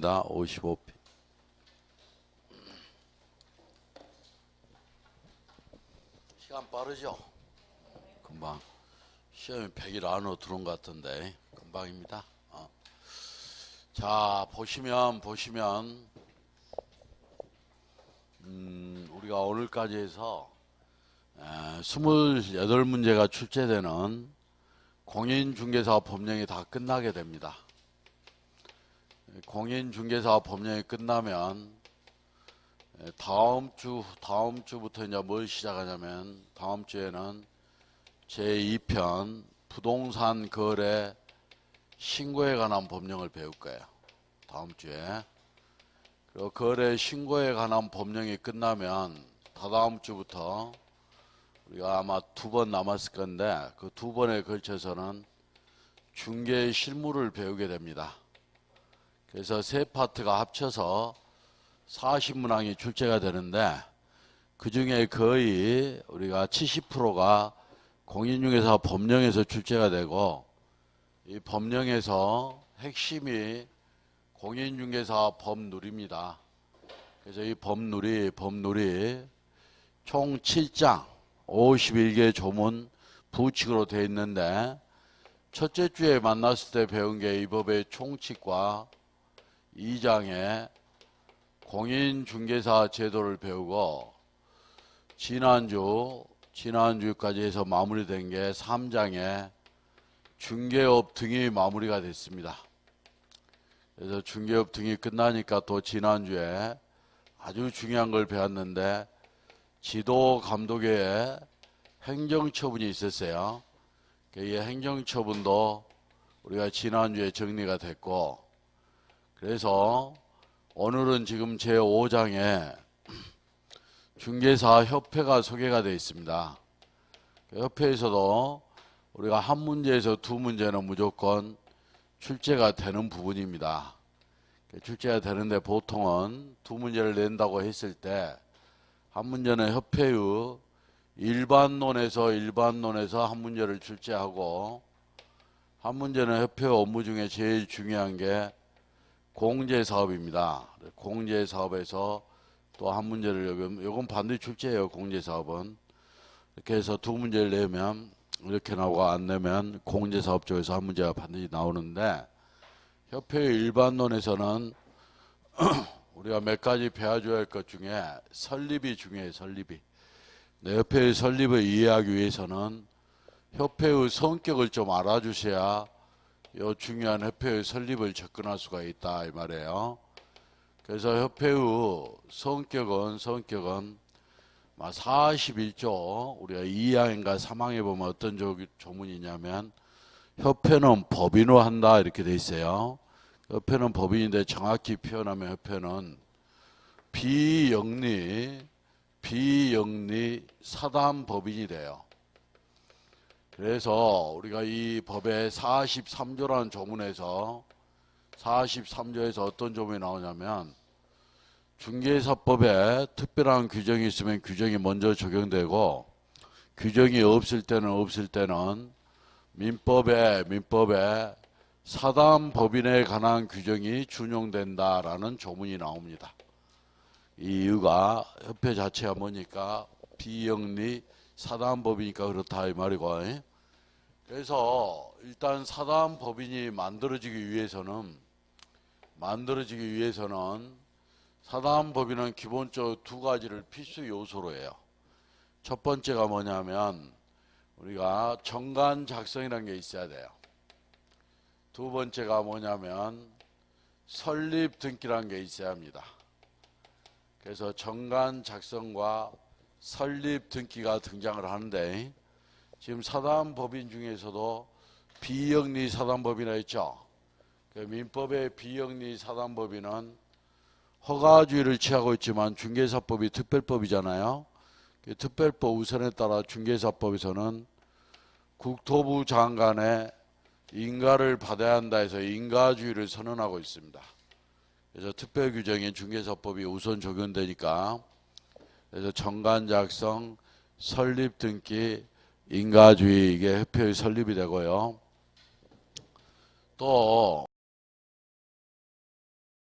됩니다. 55페이지. 시간 빠르죠? 금방. 시험이 100일 안으로 들어온 것 같은데 금방입니다. 자, 보시면 우리가 오늘까지 해서 28문제가 출제되는 공인중개사업 법령이 다 끝나게 됩니다. 공인중개사업 법령이 끝나면 다음 주부터 이제 뭘 시작하냐면, 다음 주에는 제2편 부동산 거래 신고에 관한 법령을 배울 거예요. 다음 주에. 그리고 거래 신고에 관한 법령이 끝나면 다다음 주부터 우리가 아마 2번 남았을 건데, 그 2번에 걸쳐서는 중개 실무를 배우게 됩니다. 그래서 세 파트가 합쳐서 40문항이 출제가 되는데, 그 중에 거의 우리가 70%가 공인중개사 법령에서 출제가 되고, 이 법령에서 핵심이 공인중개사 법률입니다. 그래서 이 법률이 총 7장 51개 조문 부칙으로 되어 있는데, 첫째 주에 만났을 때 배운 게 이 법의 총칙과 2장의 공인중개사 제도를 배우고, 지난주까지 해서 마무리된 게 3장의 중개업 등이 마무리가 됐습니다. 그래서 중개업 등이 끝나니까 또 지난주에 아주 중요한 걸 배웠는데, 지도 감독의 행정처분이 있었어요. 이 행정처분도 우리가 지난주에 정리가 됐고, 그래서 오늘은 지금 제5장에 중개사 협회가 소개가 되어 있습니다. 협회에서도 우리가 한 문제에서 두 문제는 무조건 출제가 되는 부분입니다. 출제가 되는데, 보통은 두 문제를 낸다고 했을 때 한 문제는 협회의 일반론에서 한 문제를 출제하고, 한 문제는 협회 업무 중에 제일 중요한 게 공제사업입니다. 공제사업에서 또 한 문제를, 요건 반드시 출제해요. 공제사업은. 이렇게 해서 두 문제를 내면 이렇게 나오고, 안 내면 공제사업 쪽에서 한 문제가 반드시 나오는데, 협회의 일반론에서는 우리가 몇 가지 배워줘야 할 것 중에 설립이 중요해요. 설립이. 협회의 설립을 이해하기 위해서는 협회의 성격을 좀 알아주셔야 이 중요한 협회의 설립을 접근할 수가 있다, 이 말이에요. 그래서 협회의 성격은 41조, 우리가 2항인가 3항에 보면 어떤 조문이냐면, 협회는 법인으로 한다, 이렇게 돼 있어요. 협회는 법인인데, 정확히 표현하면 협회는 비영리 사단법인이 돼요. 그래서 우리가 이 법의 43조라는 조문에서 43조에서 어떤 조문이 나오냐면, 중개사법에 특별한 규정이 있으면 규정이 먼저 적용되고, 규정이 없을 때는 민법에 사단법인에 관한 규정이 준용된다라는 조문이 나옵니다. 이 이유가 협회 자체가 뭐니까 비영리 사단법이니까 그렇다, 이 말이고. 그래서 일단 사단법인이 만들어지기 위해서는 사단법인은 기본적으로 두 가지를 필수 요소로 해요. 첫 번째가 뭐냐면, 우리가 정관 작성이라는 게 있어야 돼요. 두 번째가 뭐냐면 설립 등기라는 게 있어야 합니다. 그래서 정관 작성과 설립 등기가 등장을 하는데, 지금 사단법인 중에서도 비영리 사단법인이라 했죠. 민법의 비영리 사단법인은 허가주의를 취하고 있지만 중개사법이 특별법이잖아요. 특별법 우선에 따라 중개사법에서는 국토부 장관의 인가를 받아야 한다 해서 인가주의를 선언하고 있습니다. 그래서 특별규정인 중개사법이 우선 적용되니까, 그래서 정관 작성, 설립 등기, 인가주의, 이게 협회의 설립이 되고요. 또